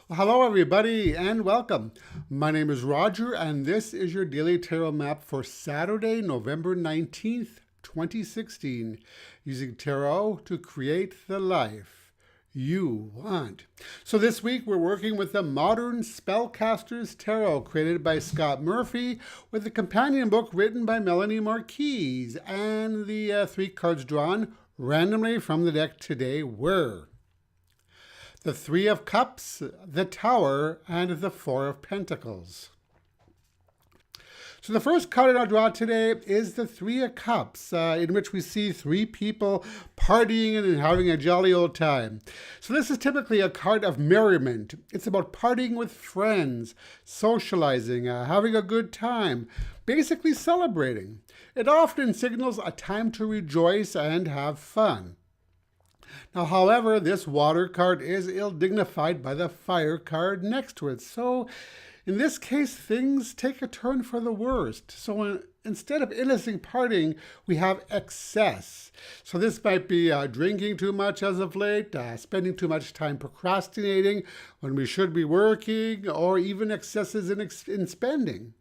Well, hello, everybody, and welcome. My name is Roger, and this is your daily tarot map for Saturday, November 19th, 2016, using tarot to create the life you want. So this week we're working with the Modern Spellcasters Tarot created by Scott Murphy with a companion book written by Melanie Marquise, and the three cards drawn randomly from the deck today were the Three of Cups, the Tower, and the Four of Pentacles. So the first card in our draw today is the Three of Cups, in which we see three people partying and having a jolly old time. So this is typically a card of merriment. It's about partying with friends, socializing, having a good time, basically celebrating. It often signals a time to rejoice and have fun. Now, however, this water card is ill-dignified by the fire card next to it. So, in this case, things take a turn for the worst. So, instead of innocent partying, we have excess. So, this might be drinking too much as of late, spending too much time procrastinating when we should be working, or even excesses in spending.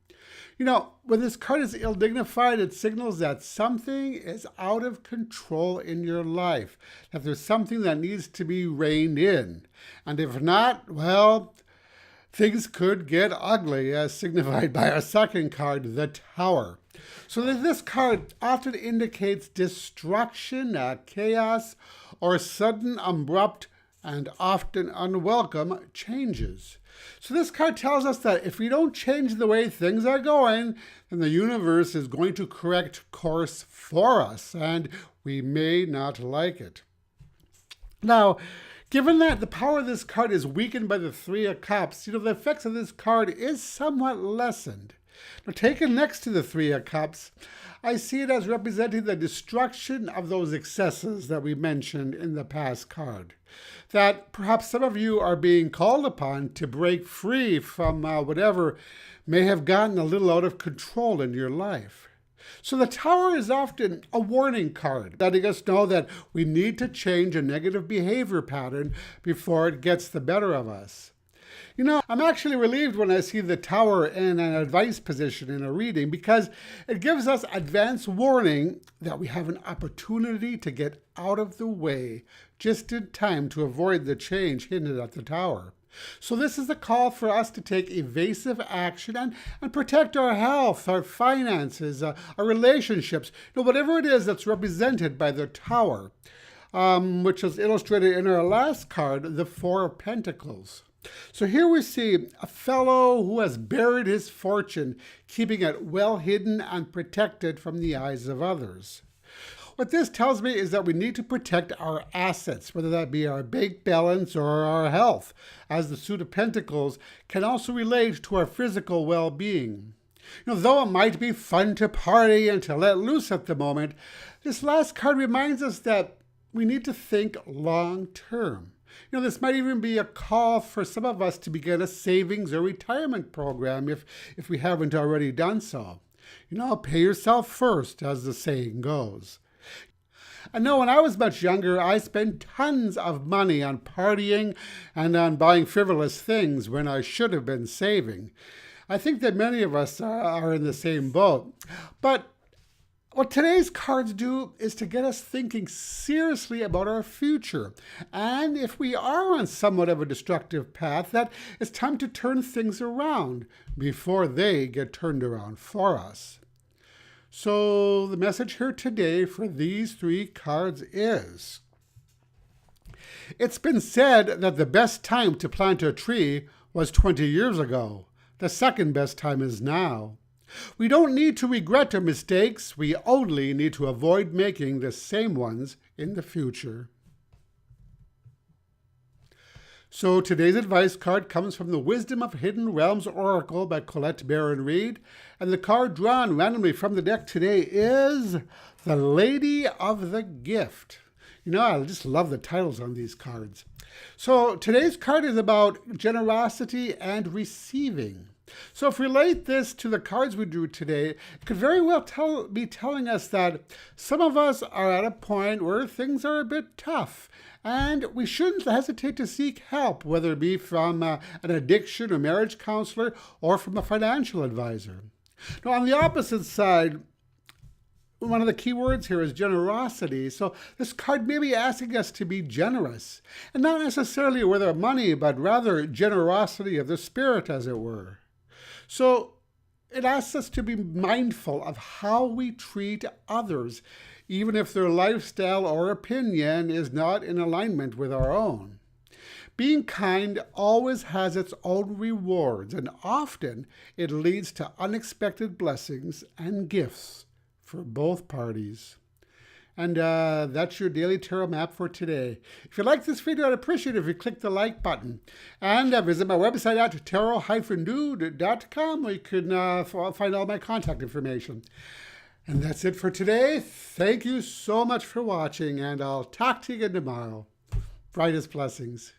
You know, when this card is ill-dignified, it signals that something is out of control in your life, that there's something that needs to be reined in. And if not, well, things could get ugly, as signified by our second card, the Tower. So this card often indicates destruction, chaos, or sudden, abrupt, and often unwelcome changes. So this card tells us that if we don't change the way things are going, then the universe is going to correct course for us, and we may not like it. Now, given that the power of this card is weakened by the Three of Cups, the effects of this card is somewhat lessened. Now, taken next to the Three of Cups, I see it as representing the destruction of those excesses that we mentioned in the past card. That perhaps some of you are being called upon to break free from whatever may have gotten a little out of control in your life. So the Tower is often a warning card, letting us know that we need to change a negative behavior pattern before it gets the better of us. I'm actually relieved when I see the Tower in an advice position in a reading, because it gives us advance warning that we have an opportunity to get out of the way just in time to avoid the change hinted at the Tower. So this is a call for us to take evasive action and protect our health, our finances, our relationships, whatever it is that's represented by the Tower, which is illustrated in our last card, the Four of Pentacles. So here we see a fellow who has buried his fortune, keeping it well hidden and protected from the eyes of others. What this tells me is that we need to protect our assets, whether that be our bank balance or our health, as the Suit of Pentacles can also relate to our physical well-being. Though it might be fun to party and to let loose at the moment, this last card reminds us that we need to think long-term. This might even be a call for some of us to begin a savings or retirement program if we haven't already done so. Pay yourself first, as the saying goes. I know when I was much younger, I spent tons of money on partying and on buying frivolous things when I should have been saving. I think that many of us are in the same boat. But what today's cards do is to get us thinking seriously about our future. And if we are on somewhat of a destructive path, that it's time to turn things around before they get turned around for us. So the message here today for these three cards is: it's been said that the best time to plant a tree was 20 years ago. The second best time is now. We don't need to regret our mistakes. We only need to avoid making the same ones in the future. So today's advice card comes from the Wisdom of Hidden Realms Oracle by Colette Baron Reed. And the card drawn randomly from the deck today is the Lady of the Gift. I just love the titles on these cards. So today's card is about generosity and receiving. So if we relate this to the cards we drew today, it could very well be telling us that some of us are at a point where things are a bit tough And we shouldn't hesitate to seek help, whether it be from an addiction or marriage counselor or from a financial advisor. Now, on the opposite side, one of the key words here is generosity. So this card may be asking us to be generous, and not necessarily with our money, but rather generosity of the spirit, as it were. So it asks us to be mindful of how we treat others, even if their lifestyle or opinion is not in alignment with our own. Being kind always has its own rewards, and often it leads to unexpected blessings and gifts for both parties. And that's your daily tarot map for today. If you like this video, I'd appreciate it if you click the like button. And visit my website at tarot-dude.com, where you can find all my contact information. And that's it for today. Thank you so much for watching, and I'll talk to you again tomorrow. Brightest blessings.